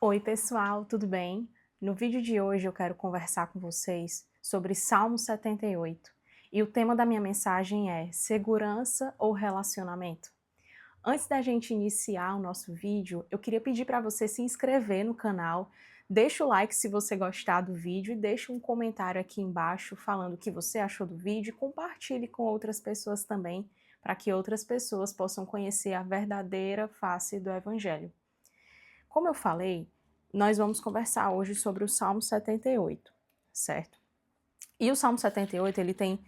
Oi pessoal, tudo bem? No vídeo de hoje eu quero conversar com vocês sobre Salmo 78 e o tema da minha mensagem é segurança ou relacionamento? Antes da gente iniciar o nosso vídeo, eu queria pedir para você se inscrever no canal, deixa o like se você gostar do vídeo e deixa um comentário aqui embaixo falando o que você achou do vídeo e compartilhe com outras pessoas também, para que outras pessoas possam conhecer a verdadeira face do Evangelho. Como eu falei, nós vamos conversar hoje sobre o Salmo 78, certo? E o Salmo 78, ele tem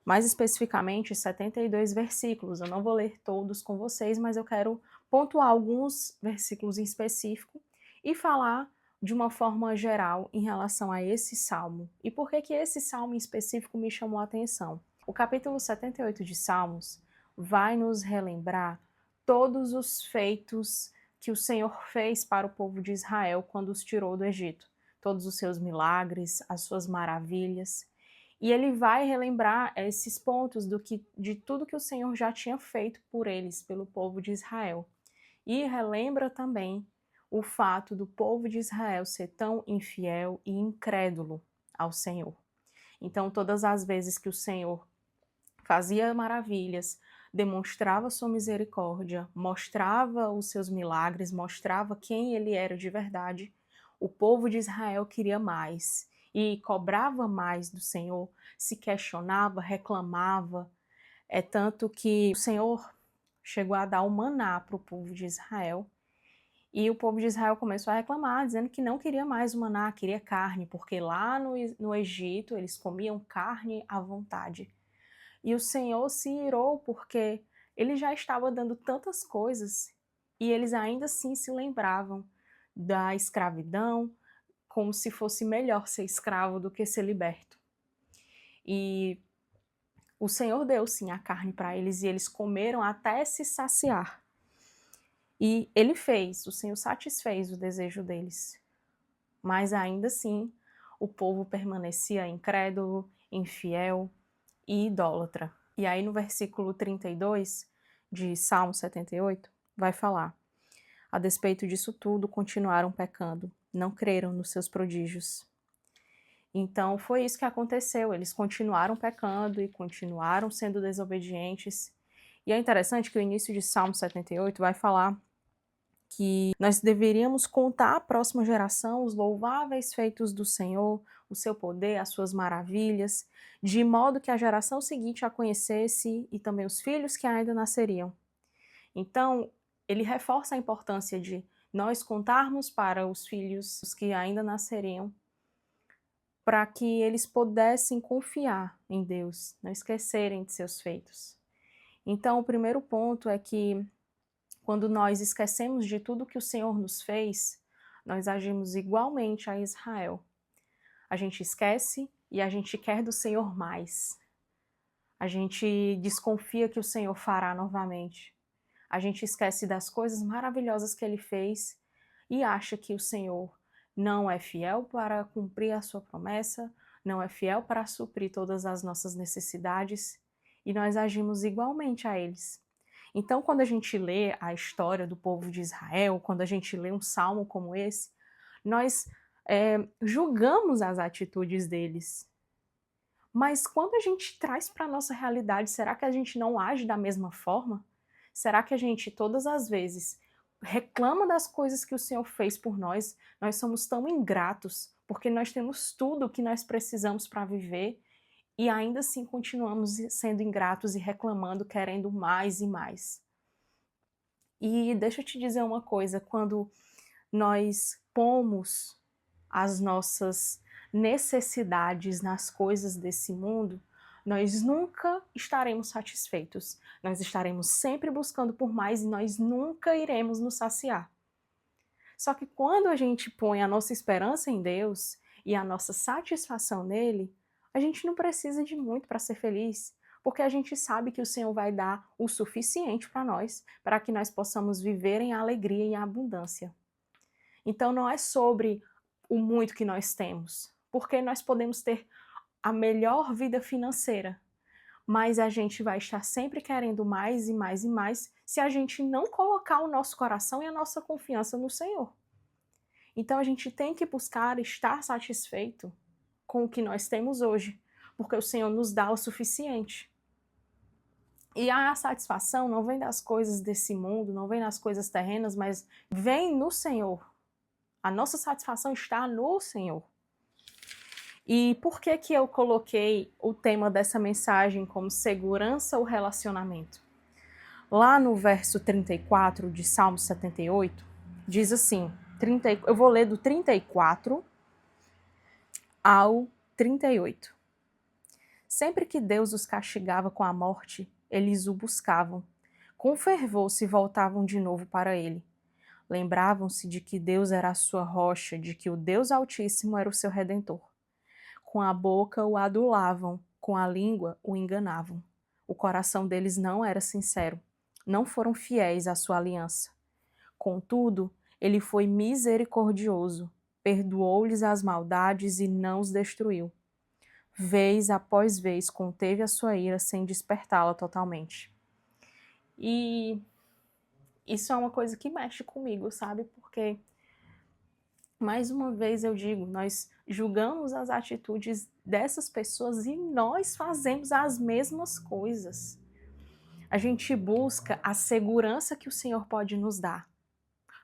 mais especificamente 72 versículos. Eu não vou ler todos com vocês, mas eu quero pontuar alguns versículos em específico e falar de uma forma geral em relação a esse salmo. E por que que esse salmo em específico me chamou a atenção? O capítulo 78 de Salmos vai nos relembrar todos os feitos que o Senhor fez para o povo de Israel quando os tirou do Egito. Todos os seus milagres, as suas maravilhas. E ele vai relembrar esses pontos de tudo que o Senhor já tinha feito por eles, pelo povo de Israel. E relembra também o fato do povo de Israel ser tão infiel e incrédulo ao Senhor. Então, todas as vezes que o Senhor fazia maravilhas, demonstrava sua misericórdia, mostrava os seus milagres, mostrava quem ele era de verdade, o povo de Israel queria mais e cobrava mais do Senhor, se questionava, reclamava. É tanto que o Senhor chegou a dar o maná para o povo de Israel e o povo de Israel começou a reclamar, dizendo que não queria mais o maná, queria carne, porque lá no Egito eles comiam carne à vontade. E o Senhor se irou porque ele já estava dando tantas coisas e eles ainda assim se lembravam da escravidão, como se fosse melhor ser escravo do que ser liberto. E o Senhor deu sim a carne para eles e eles comeram até se saciar. E ele fez, o Senhor satisfez o desejo deles. Mas ainda assim, o povo permanecia incrédulo, infiel e idólatra. E aí no versículo 32 de Salmo 78, vai falar: a despeito disso tudo, continuaram pecando, não creram nos seus prodígios. Então foi isso que aconteceu, eles continuaram pecando e continuaram sendo desobedientes. E é interessante que o início de Salmo 78 vai falar que nós deveríamos contar à próxima geração os louváveis feitos do Senhor, o seu poder, as suas maravilhas, de modo que a geração seguinte a conhecesse e também os filhos que ainda nasceriam. Então, ele reforça a importância de nós contarmos para os filhos que ainda nasceriam, para que eles pudessem confiar em Deus, não esquecerem de seus feitos. Então, o primeiro ponto é que quando nós esquecemos de tudo que o Senhor nos fez, nós agimos igualmente a Israel. A gente esquece e a gente quer do Senhor mais. A gente desconfia que o Senhor fará novamente. A gente esquece das coisas maravilhosas que Ele fez e acha que o Senhor não é fiel para cumprir a sua promessa, não é fiel para suprir todas as nossas necessidades, e nós agimos igualmente a eles. Então, quando a gente lê a história do povo de Israel, quando a gente lê um salmo como esse, nós julgamos as atitudes deles. Mas quando a gente traz para a nossa realidade, será que a gente não age da mesma forma? Será que a gente, todas as vezes, reclama das coisas que o Senhor fez por nós? Nós somos tão ingratos, porque nós temos tudo o que nós precisamos para viver e ainda assim continuamos sendo ingratos e reclamando, querendo mais e mais. E deixa eu te dizer uma coisa, quando nós pomos as nossas necessidades nas coisas desse mundo, nós nunca estaremos satisfeitos. Nós estaremos sempre buscando por mais e nós nunca iremos nos saciar. Só que quando a gente põe a nossa esperança em Deus e a nossa satisfação nele, a gente não precisa de muito para ser feliz, porque a gente sabe que o Senhor vai dar o suficiente para que nós possamos viver em alegria e em abundância. Então não é sobre o muito que nós temos, porque nós podemos ter a melhor vida financeira, mas a gente vai estar sempre querendo mais e mais e mais se a gente não colocar o nosso coração e a nossa confiança no Senhor. Então a gente tem que buscar estar satisfeito com o que nós temos hoje, porque o Senhor nos dá o suficiente. E a satisfação não vem das coisas desse mundo, não vem das coisas terrenas, mas vem no Senhor. A nossa satisfação está no Senhor. E por que que eu coloquei o tema dessa mensagem como segurança ou relacionamento? Lá no verso 34 de Salmo 78, diz assim, eu vou ler do 34 ao 38. Sempre que Deus os castigava com a morte, eles o buscavam. Com fervor se voltavam de novo para ele. Lembravam-se de que Deus era a sua rocha, de que o Deus Altíssimo era o seu Redentor. Com a boca o adulavam, com a língua o enganavam. O coração deles não era sincero, não foram fiéis à sua aliança. Contudo, ele foi misericordioso, perdoou-lhes as maldades e não os destruiu. Vez após vez conteve a sua ira sem despertá-la totalmente. E isso é uma coisa que mexe comigo, sabe? Porque, mais uma vez eu digo, nós julgamos as atitudes dessas pessoas e nós fazemos as mesmas coisas. A gente busca a segurança que o Senhor pode nos dar,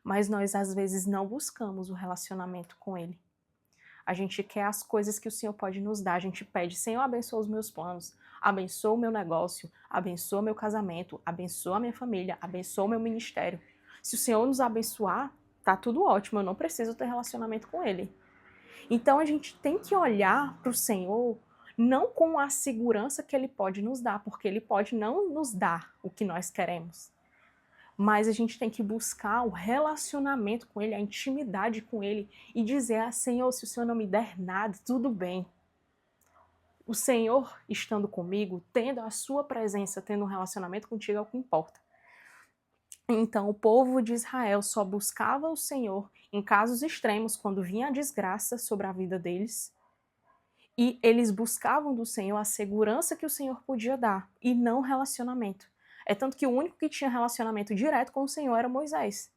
mas nós às vezes não buscamos o relacionamento com Ele. A gente quer as coisas que o Senhor pode nos dar. A gente pede, Senhor, abençoa os meus planos, abençoa o meu negócio, abençoa o meu casamento, abençoa a minha família, abençoa o meu ministério. Se o Senhor nos abençoar, tá tudo ótimo, eu não preciso ter relacionamento com Ele. Então a gente tem que olhar para o Senhor não com a segurança que Ele pode nos dar, porque Ele pode não nos dar o que nós queremos. Mas a gente tem que buscar o relacionamento com Ele, a intimidade com Ele e dizer, Senhor, se o Senhor não me der nada, tudo bem. O Senhor estando comigo, tendo a sua presença, tendo um relacionamento contigo é o que importa. Então o povo de Israel só buscava o Senhor em casos extremos, quando vinha a desgraça sobre a vida deles, e eles buscavam do Senhor a segurança que o Senhor podia dar, e não relacionamento. É tanto que o único que tinha relacionamento direto com o Senhor era Moisés.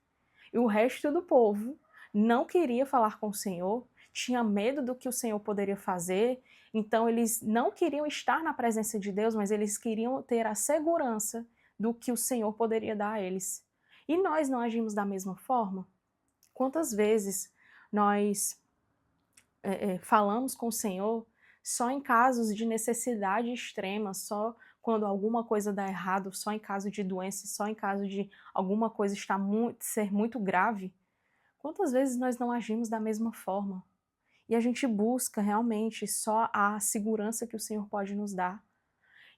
E o resto do povo não queria falar com o Senhor, tinha medo do que o Senhor poderia fazer, então eles não queriam estar na presença de Deus, mas eles queriam ter a segurança do que o Senhor poderia dar a eles. E nós não agimos da mesma forma? Quantas vezes nós falamos com o Senhor só em casos de necessidade extrema, só quando alguma coisa dá errado, só em caso de doença, só em caso de alguma coisa ser muito grave? Quantas vezes nós não agimos da mesma forma? E a gente busca realmente só a segurança que o Senhor pode nos dar.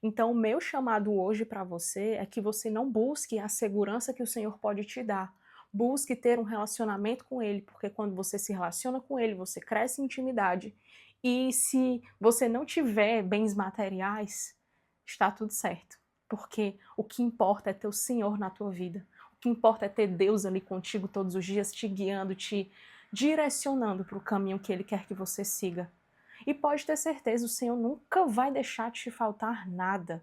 Então, o meu chamado hoje para você é que você não busque a segurança que o Senhor pode te dar. Busque ter um relacionamento com Ele, porque quando você se relaciona com Ele, você cresce em intimidade. E se você não tiver bens materiais, está tudo certo. Porque o que importa é ter o Senhor na tua vida. O que importa é ter Deus ali contigo todos os dias, te guiando, te direcionando para o caminho que Ele quer que você siga. E pode ter certeza, o Senhor nunca vai deixar te faltar nada.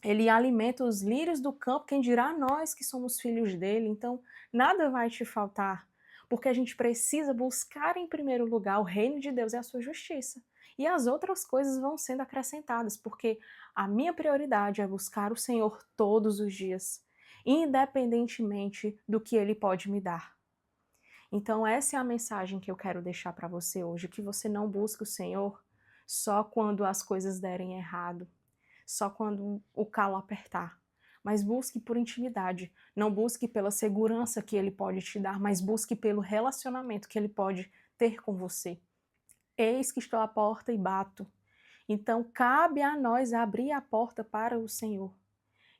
Ele alimenta os lírios do campo, quem dirá nós que somos filhos dele. Então, nada vai te faltar, porque a gente precisa buscar em primeiro lugar o reino de Deus e a sua justiça. E as outras coisas vão sendo acrescentadas, porque a minha prioridade é buscar o Senhor todos os dias, independentemente do que Ele pode me dar. Então essa é a mensagem que eu quero deixar para você hoje, que você não busque o Senhor só quando as coisas derem errado, só quando o calo apertar, mas busque por intimidade, não busque pela segurança que Ele pode te dar, mas busque pelo relacionamento que Ele pode ter com você. Eis que estou à porta e bato. Então cabe a nós abrir a porta para o Senhor.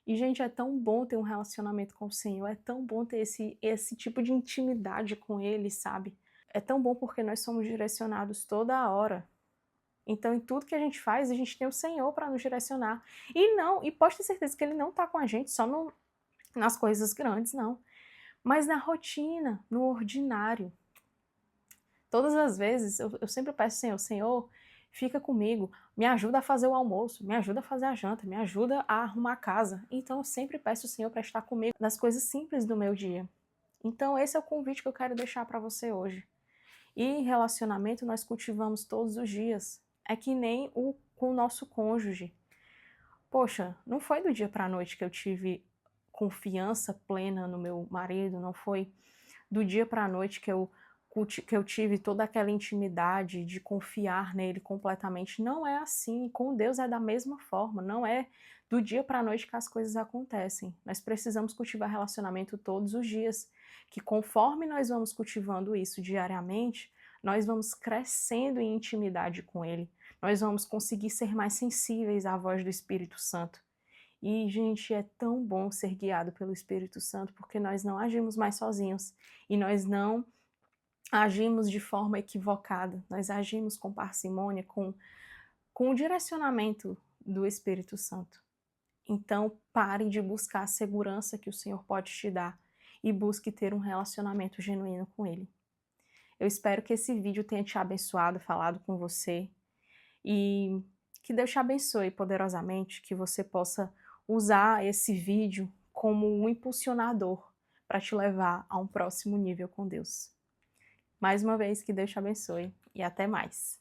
E, gente, é tão bom ter um relacionamento com o Senhor, é tão bom ter esse tipo de intimidade com Ele, sabe? É tão bom porque nós somos direcionados toda hora. Então, em tudo que a gente faz, a gente tem o Senhor para nos direcionar. E pode ter certeza que Ele não está com a gente só nas coisas grandes, não. Mas na rotina, no ordinário. Todas as vezes, eu sempre peço, Senhor, fica comigo, me ajuda a fazer o almoço, me ajuda a fazer a janta, me ajuda a arrumar a casa. Então eu sempre peço o Senhor para estar comigo nas coisas simples do meu dia. Então esse é o convite que eu quero deixar para você hoje. E relacionamento nós cultivamos todos os dias. É que nem com o nosso cônjuge. Poxa, não foi do dia para a noite que eu tive confiança plena no meu marido, não foi do dia para a noite que eu tive toda aquela intimidade de confiar nele completamente. Não é assim, com Deus é da mesma forma, não é do dia para a noite que as coisas acontecem. Nós precisamos cultivar relacionamento todos os dias, que conforme nós vamos cultivando isso diariamente, nós vamos crescendo em intimidade com ele, nós vamos conseguir ser mais sensíveis à voz do Espírito Santo. E, gente, é tão bom ser guiado pelo Espírito Santo, porque nós não agimos mais sozinhos e nós não agimos de forma equivocada, nós agimos com parcimônia, com o direcionamento do Espírito Santo. Então, pare de buscar a segurança que o Senhor pode te dar e busque ter um relacionamento genuíno com Ele. Eu espero que esse vídeo tenha te abençoado, falado com você e que Deus te abençoe poderosamente, que você possa usar esse vídeo como um impulsionador para te levar a um próximo nível com Deus. Mais uma vez, que Deus te abençoe e até mais.